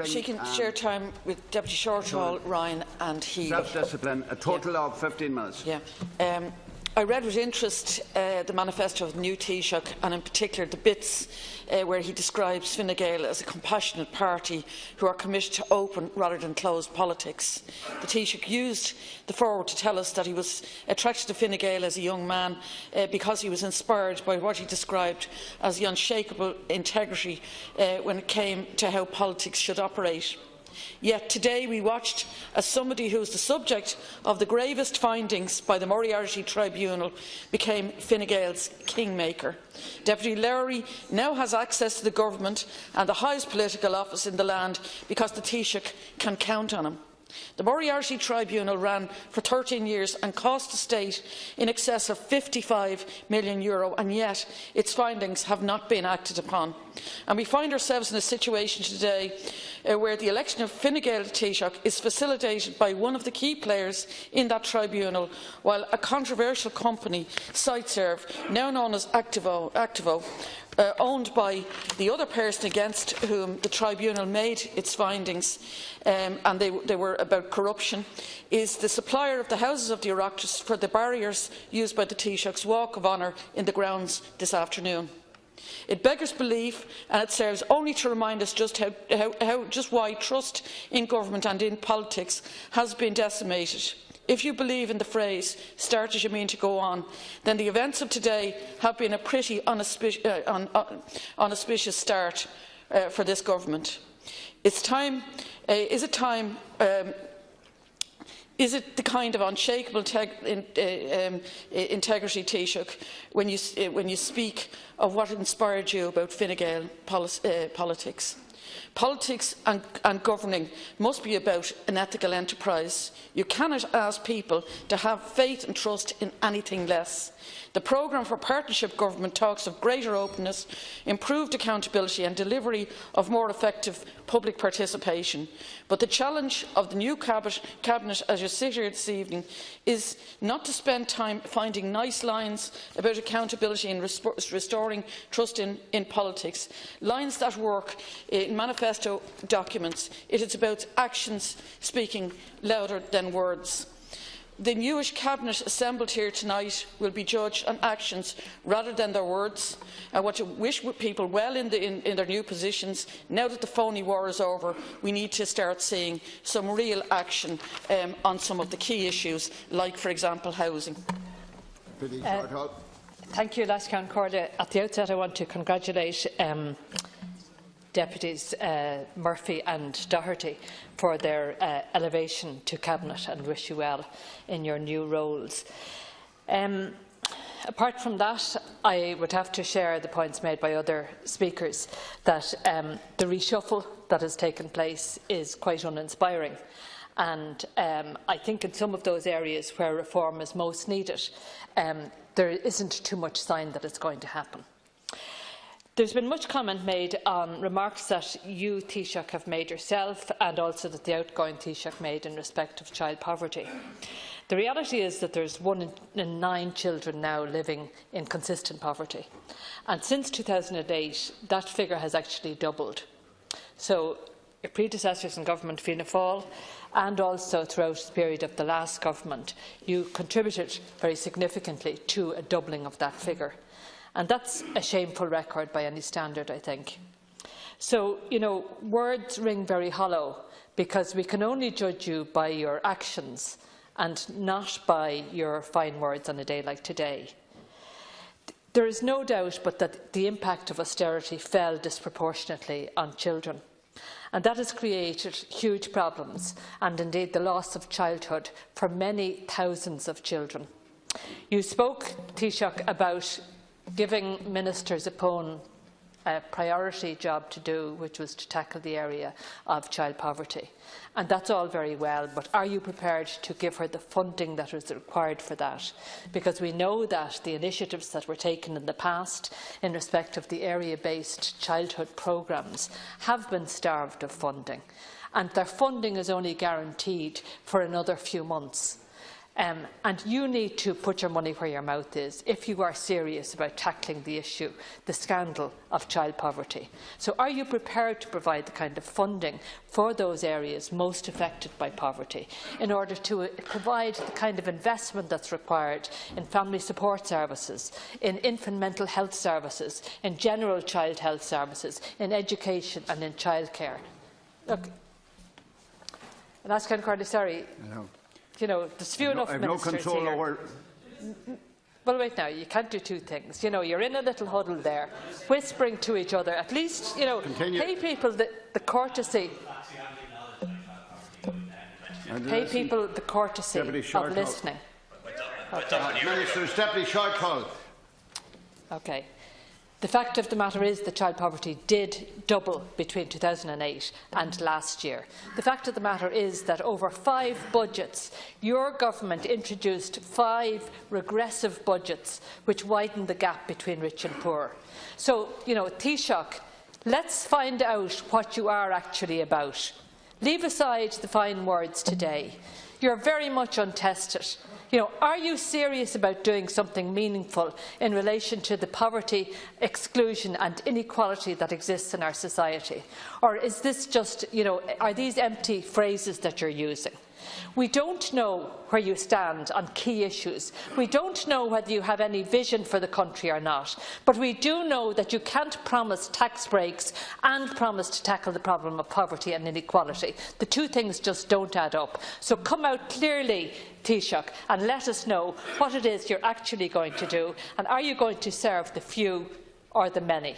She can share time with Deputy Shortall, Ryan and Healy. Self-discipline, a total of 15 minutes. Yeah. I read with interest the manifesto of the new Taoiseach, and in particular the bits where he describes Fine Gael as a compassionate party who are committed to open rather than closed politics. The Taoiseach used the foreword to tell us that he was attracted to Fine Gael as a young man because he was inspired by what he described as the unshakable integrity when it came to how politics should operate. Yet today we watched as somebody who is the subject of the gravest findings by the Moriarty Tribunal became Fine Gael's kingmaker. Deputy Lowry now has access to the government and the highest political office in the land because the Taoiseach can count on him. The Moriarty Tribunal ran for 13 years and cost the state in excess of €55 million, and yet its findings have not been acted upon. And we find ourselves in a situation today where the election of Fine Gael Taoiseach is facilitated by one of the key players in that tribunal, while a controversial company, SiteServe, now known as Activo, owned by the other person against whom the tribunal made its findings, and they were about corruption, is the supplier of the Houses of the Oireachtas for the barriers used by the Taoiseach's Walk of Honour in the grounds this afternoon. It beggars belief, and it serves only to remind us just why trust in government and in politics has been decimated. If you believe in the phrase "start as you mean to go on," then the events of today have been a pretty unauspicious start for this government. Is it the kind of unshakable integrity, Taoiseach, when you speak of what inspired you about Fine Gael politics? Politics and governing must be about an ethical enterprise. You cannot ask people to have faith and trust in anything less. The programme for partnership government talks of greater openness, improved accountability and delivery of more effective public participation. But the challenge of the new cabinet, as you sit here this evening, is not to spend time finding nice lines about accountability and restoring trust in politics, lines that work in manifesto documents. It is about actions speaking louder than words. The newish cabinet assembled here tonight will be judged on actions rather than their words. I want to wish people well in their new positions. Now that the phony war is over, we need to start seeing some real action on some of the key issues, like, for example, housing. Thank you, Lascan Corda. At the outset, I want to congratulate Deputies Murphy and Doherty for their elevation to Cabinet and wish you well in your new roles. Apart from that, I would have to share the points made by other speakers that the reshuffle that has taken place is quite uninspiring. And I think in some of those areas where reform is most needed, there isn't too much sign that it's going to happen. There's been much comment made on remarks that you, Taoiseach, have made yourself, and also that the outgoing Taoiseach made in respect of child poverty. The reality is that there's 1 in 9 children now living in consistent poverty, and since 2008 that figure has actually doubled. So your predecessors in government, Fianna Fáil, and also throughout the period of the last government, you contributed very significantly to a doubling of that figure. And that's a shameful record by any standard, I think. So, words ring very hollow, because we can only judge you by your actions and not by your fine words on a day like today. There is no doubt but that the impact of austerity fell disproportionately on children. And that has created huge problems and indeed the loss of childhood for many thousands of children. You spoke, Taoiseach, about giving ministers a priority job to do, which was to tackle the area of child poverty. And that's all very well, but are you prepared to give her the funding that is required for that? Because we know that the initiatives that were taken in the past in respect of the area-based childhood programmes have been starved of funding, and their funding is only guaranteed for another few months. And you need to put your money where your mouth is if you are serious about tackling the issue, the scandal of child poverty. So are you prepared to provide the kind of funding for those areas most affected by poverty in order to provide the kind of investment that's required in family support services, in infant mental health services, in general child health services, in education and in childcare? Look, and that's kind of sorry. You know, there's few enough ministers here. Over. Well, wait now, you can't do two things. You know, you're in a little huddle there, whispering to each other. At least, you know, pay people the courtesy. Pay people the courtesy of listening. Minister's Deputy Shortall. Okay. The fact of the matter is that child poverty did double between 2008 and last year. The fact of the matter is that over 5 budgets, your government introduced 5 regressive budgets which widened the gap between rich and poor. So, you know, Taoiseach, let's find out what you are actually about. Leave aside the fine words today. You're very much untested. You know, are you serious about doing something meaningful in relation to the poverty, exclusion and inequality that exists in our society? Or is this just, you know, are these empty phrases that you're using? We don't know where you stand on key issues. We don't know whether you have any vision for the country or not. But we do know that you can't promise tax breaks and promise to tackle the problem of poverty and inequality. The two things just don't add up. So come out clearly, Taoiseach, and let us know what it is you're actually going to do. And are you going to serve the few or the many?